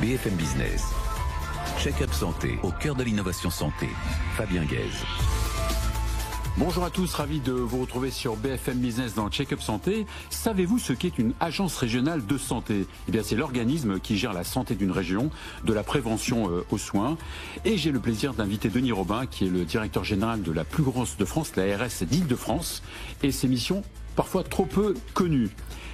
BFM Business. Check-up santé, au cœur de l'innovation santé. Fabien Guèze. Bonjour à tous, ravi de vous retrouver sur BFM Business dans Check-up Santé. Savez-vous ce qu'est une agence régionale de santé ? Eh bien, c'est l'organisme qui gère la santé d'une région, de la prévention aux soins. Et j'ai le plaisir d'inviter Denis Robin, qui est le directeur général de la plus grosse de France, la RS d'Île-de-France, et ses missions parfois trop peu connues.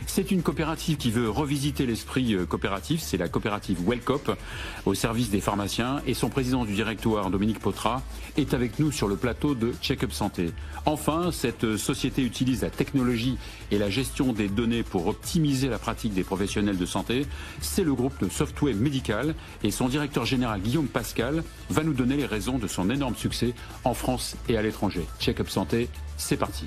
C'est une coopérative qui veut revisiter l'esprit coopératif, c'est la coopérative Wellcop, au service des pharmaciens, et son président du directoire, Dominique Potra, est avec nous sur le plateau de Check-up Santé. Enfin, cette société utilise la technologie et la gestion des données pour optimiser la pratique des professionnels de santé. C'est le groupe de Softway Médical, et son directeur général, Guillaume Pascal, va nous donner les raisons de son énorme succès en France et à l'étranger. Check-up Santé, c'est parti.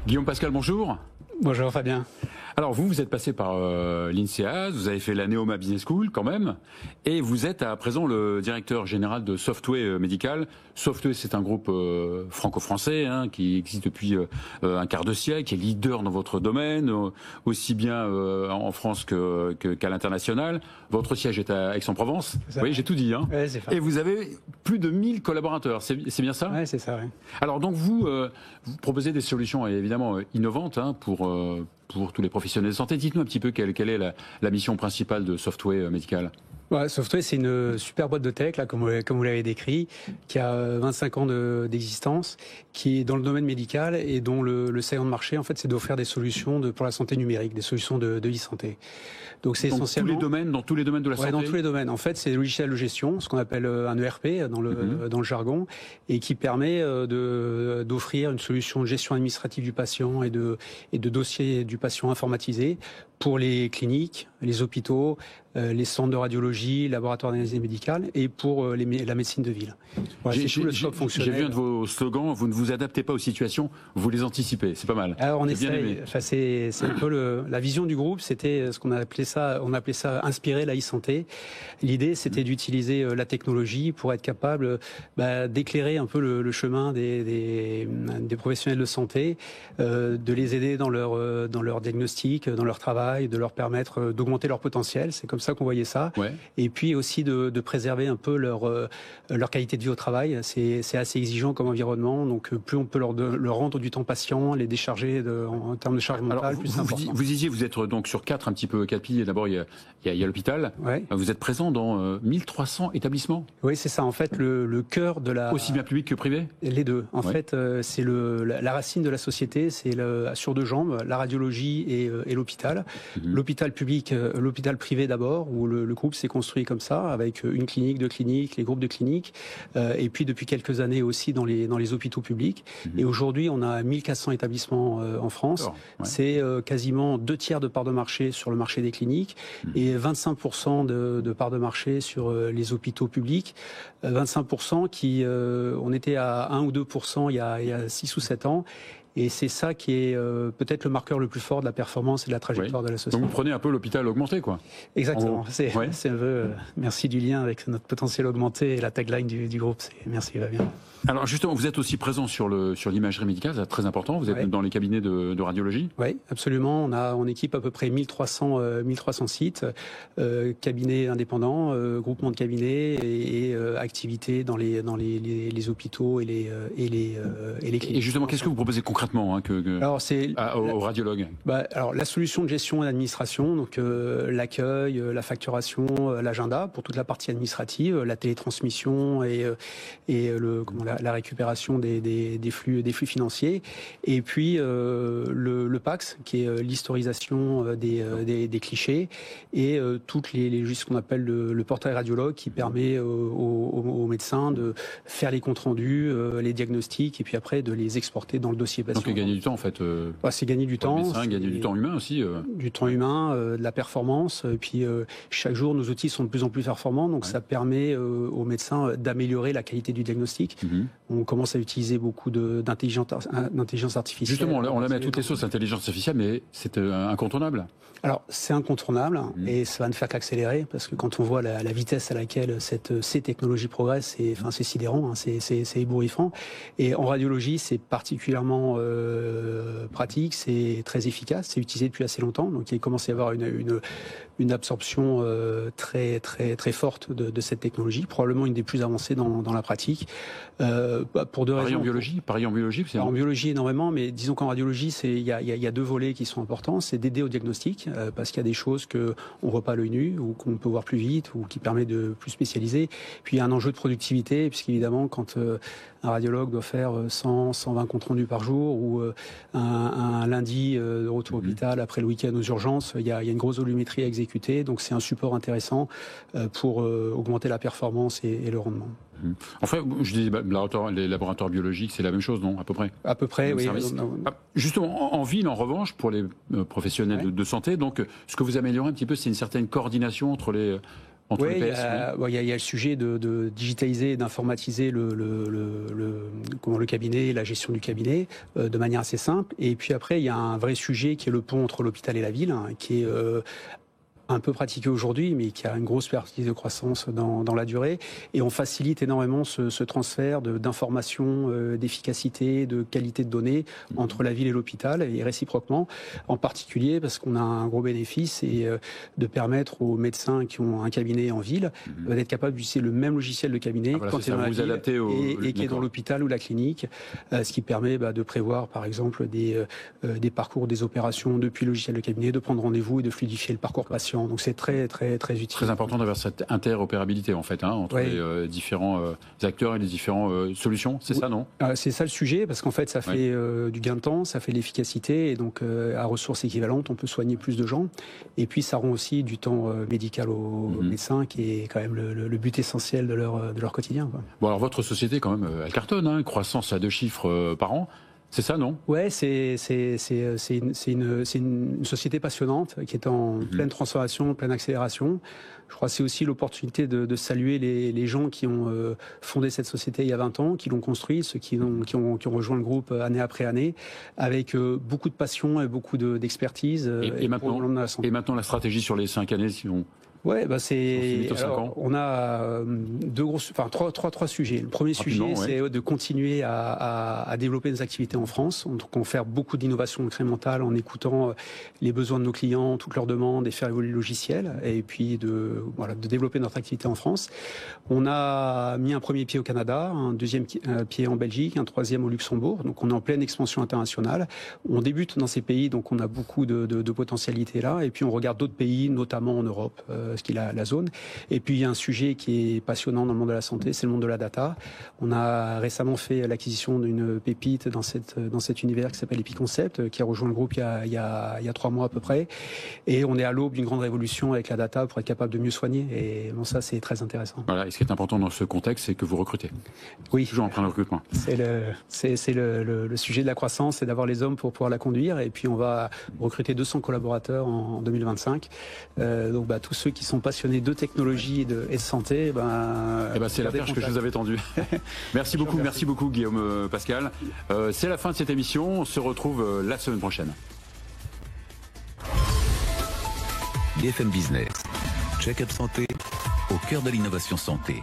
Guillaume Pascal, bonjour. Bonjour Fabien. Alors vous êtes passé par l'INSEAD, vous avez fait la Neoma Business School quand même, et vous êtes à présent le directeur général de Softway Médical. Softway, c'est un groupe franco-français qui existe depuis un quart de siècle, qui est leader dans votre domaine, aussi bien en France qu'à l'international. Votre siège est à Aix-en-Provence. Vous voyez, j'ai tout dit. Ouais, c'est et vous avez plus de 1000 collaborateurs, c'est bien ça ? Oui, c'est ça. Ouais. Alors donc vous proposez des solutions évidemment innovantes pour tous les professionnels de santé. Dites-nous un petit peu quelle est la mission principale de Softway Médical. Ouais, Softway, c'est une super boîte de tech, là, comme vous l'avez décrit, qui a 25 ans d'existence, qui est dans le domaine médical et dont le saillant de marché, en fait, c'est d'offrir des solutions pour la santé numérique, des solutions de e-santé. Donc c'est essentiellement dans tous les domaines de la santé. Dans tous les domaines. En fait, c'est des logiciels de gestion, ce qu'on appelle un ERP dans le jargon, et qui permet d'offrir une solution de gestion administrative du patient et de dossier du patient informatisé pour les cliniques, les hôpitaux, les centres de radiologie, laboratoires d'analyse médicale et pour la médecine de ville. Voilà, j'ai vu un de vos slogans, vous ne vous adaptez pas aux situations, vous les anticipez, c'est pas mal. Alors on essaye, c'est un peu la vision du groupe, c'était ce qu'on appelait ça inspirer la e-santé. L'idée c'était d'utiliser la technologie pour être capable d'éclairer un peu le chemin des professionnels de santé, de les aider dans leur diagnostic, dans leur travail, de leur permettre d'augmenter leur potentiel, c'est comme ça qu'on voyait ça. Ouais. Et puis aussi de préserver un peu leur qualité de vie au travail. C'est assez exigeant comme environnement, donc plus on peut leur rendre du temps patient, les décharger en termes de charge mentale, plus c'est important. Vous disiez, vous êtes donc sur quatre piliers. D'abord, il y a l'hôpital. Ouais. Vous êtes présent dans 1300 établissements. Oui, c'est ça. En fait, le cœur de la... Aussi bien public que privé ? Les deux. En fait, c'est la racine de la société, c'est sur deux jambes, la radiologie et l'hôpital. L'hôpital public, l'hôpital privé d'abord, où le groupe s'est construit comme ça, avec une clinique, deux cliniques, les groupes de cliniques, et puis depuis quelques années aussi dans les hôpitaux publics. Et aujourd'hui, on a 1400 établissements en France. C'est quasiment 2/3 de part de marché sur le marché des cliniques et 25% de part de marché sur les hôpitaux publics. 25% qui, on était à 1 ou 2% il y a 6 ou 7 ans. Et c'est ça qui est peut-être le marqueur le plus fort de la performance et de la trajectoire de la société. Donc vous prenez un peu l'hôpital augmenté, quoi. Exactement. C'est un peu merci du lien avec notre potentiel augmenté et la tagline du groupe. Merci Fabien. Alors justement, vous êtes aussi présent sur l'imagerie médicale, c'est très important. Vous êtes dans les cabinets de radiologie. Oui, absolument. On équipe à peu près 1300 sites, cabinets indépendants, groupements de cabinets et activités dans les hôpitaux et les cliniques. Et justement, qu'est-ce que vous proposez concrètement aux radiologues ? Alors la solution de gestion et d'administration, donc l'accueil, la facturation, l'agenda pour toute la partie administrative, la télétransmission et la récupération des flux financiers, et puis le PACS qui est l'historisation des clichés et toutes ce qu'on appelle le portail radiologue qui permet aux médecins de faire les comptes rendus, les diagnostics et puis après de les exporter dans le dossier patient. Donc gagner du temps en fait. C'est gagner du temps. Médecin, gagner du temps humain aussi. Du temps humain, de la performance. Et puis chaque jour nos outils sont de plus en plus performants, donc ça permet aux médecins d'améliorer la qualité du diagnostic. On commence à utiliser beaucoup d'intelligence artificielle. Justement, on la met à toutes les sauces, l'intelligence artificielle, mais c'est incontournable. Alors, c'est incontournable et ça va ne faire qu'accélérer parce que quand on voit la vitesse à laquelle ces technologies progressent, c'est sidérant, c'est ébouriffant. Et en radiologie, c'est particulièrement pratique, c'est très efficace, c'est utilisé depuis assez longtemps, donc il commence à y avoir une absorption très forte de cette technologie, probablement une des plus avancées dans la pratique. Pour deux raisons. Pareil en biologie, c'est en biologie énormément, mais disons qu'en radiologie, il y a deux volets qui sont importants. C'est d'aider au diagnostic, parce qu'il y a des choses qu'on ne voit pas à l'œil nu, ou qu'on peut voir plus vite, ou qui permet de plus spécialiser. Puis il y a un enjeu de productivité, puisqu'évidemment, quand un radiologue doit faire 120 comptes rendus par jour, ou un lundi de retour à l'hôpital après le week-end aux urgences, il y a une grosse volumétrie à exécuter. Donc c'est un support intéressant pour augmenter la performance et le rendement. Enfin, je dis les laboratoires biologiques, c'est la même chose, non, à peu près? À peu près, oui. Justement, en ville, en revanche, pour les professionnels de santé, donc, ce que vous améliorez un petit peu, c'est une certaine coordination entre les PS. Il y a le sujet de digitaliser et d'informatiser le cabinet, la gestion du cabinet, de manière assez simple. Et puis après, il y a un vrai sujet qui est le pont entre l'hôpital et la ville, qui est un peu pratiqué aujourd'hui, mais qui a une grosse perspective de croissance dans la durée. Et on facilite énormément ce transfert d'informations, d'efficacité, de qualité de données entre la ville et l'hôpital, et réciproquement, en particulier parce qu'on a un gros bénéfice, et de permettre aux médecins qui ont un cabinet en ville d'être capables d'utiliser le même logiciel de cabinet quand il est dans la ville et qui est dans l'hôpital ou la clinique, ce qui permet de prévoir, par exemple, des parcours, des opérations depuis le logiciel de cabinet, de prendre rendez-vous et de fluidifier le parcours patient. Donc c'est très utile. Très important d'avoir cette interopérabilité en fait, entre les différents acteurs et les différentes solutions, c'est ça, non? C'est ça le sujet, parce qu'en fait ça fait du gain de temps, ça fait de l'efficacité, et donc à ressources équivalentes on peut soigner plus de gens, et puis ça rend aussi du temps médical aux médecins, qui est quand même le but essentiel de leur quotidien, quoi. Bon, alors votre société quand même, elle cartonne, croissance à 2 chiffres par an. C'est ça, non? Ouais, c'est une société passionnante qui est en pleine transformation, pleine accélération. Je crois que c'est aussi l'opportunité de saluer les gens qui ont fondé cette société il y a 20 ans, qui l'ont construit, ceux qui ont rejoint le groupe année après année, avec beaucoup de passion et beaucoup d'expertise. Et maintenant, la stratégie sur les 5 années, sinon... Ouais, on a trois sujets. Le premier sujet, c'est de continuer à développer nos activités en France. Donc, on fait beaucoup d'innovation incrémentale en écoutant les besoins de nos clients, toutes leurs demandes, et faire évoluer le logiciel, et puis de développer notre activité en France. On a mis un premier pied au Canada, un deuxième pied en Belgique, un troisième au Luxembourg. Donc, on est en pleine expansion internationale. On débute dans ces pays, donc on a beaucoup de potentialités là. Et puis, on regarde d'autres pays, notamment en Europe, ce qui est la zone. Et puis il y a un sujet qui est passionnant dans le monde de la santé, c'est le monde de la data. On a récemment fait l'acquisition d'une pépite dans cet univers qui s'appelle Epiconcept, qui a rejoint le groupe il y a 3 mois à peu près. Et on est à l'aube d'une grande révolution avec la data pour être capable de mieux soigner. Et bon, ça c'est très intéressant. Voilà. Et ce qui est important dans ce contexte, c'est que vous recrutez. Oui. Toujours en plein recrutement. C'est le sujet de la croissance, c'est d'avoir les hommes pour pouvoir la conduire. Et puis on va recruter 200 collaborateurs en 2025. Donc tous ceux qui sont passionnés de technologie et de santé, c'est la perche que je vous avais tendue. Merci beaucoup Guillaume Pascal. C'est la fin de cette émission. On se retrouve la semaine prochaine. BFM Business, Check-up Santé, au cœur de l'innovation santé.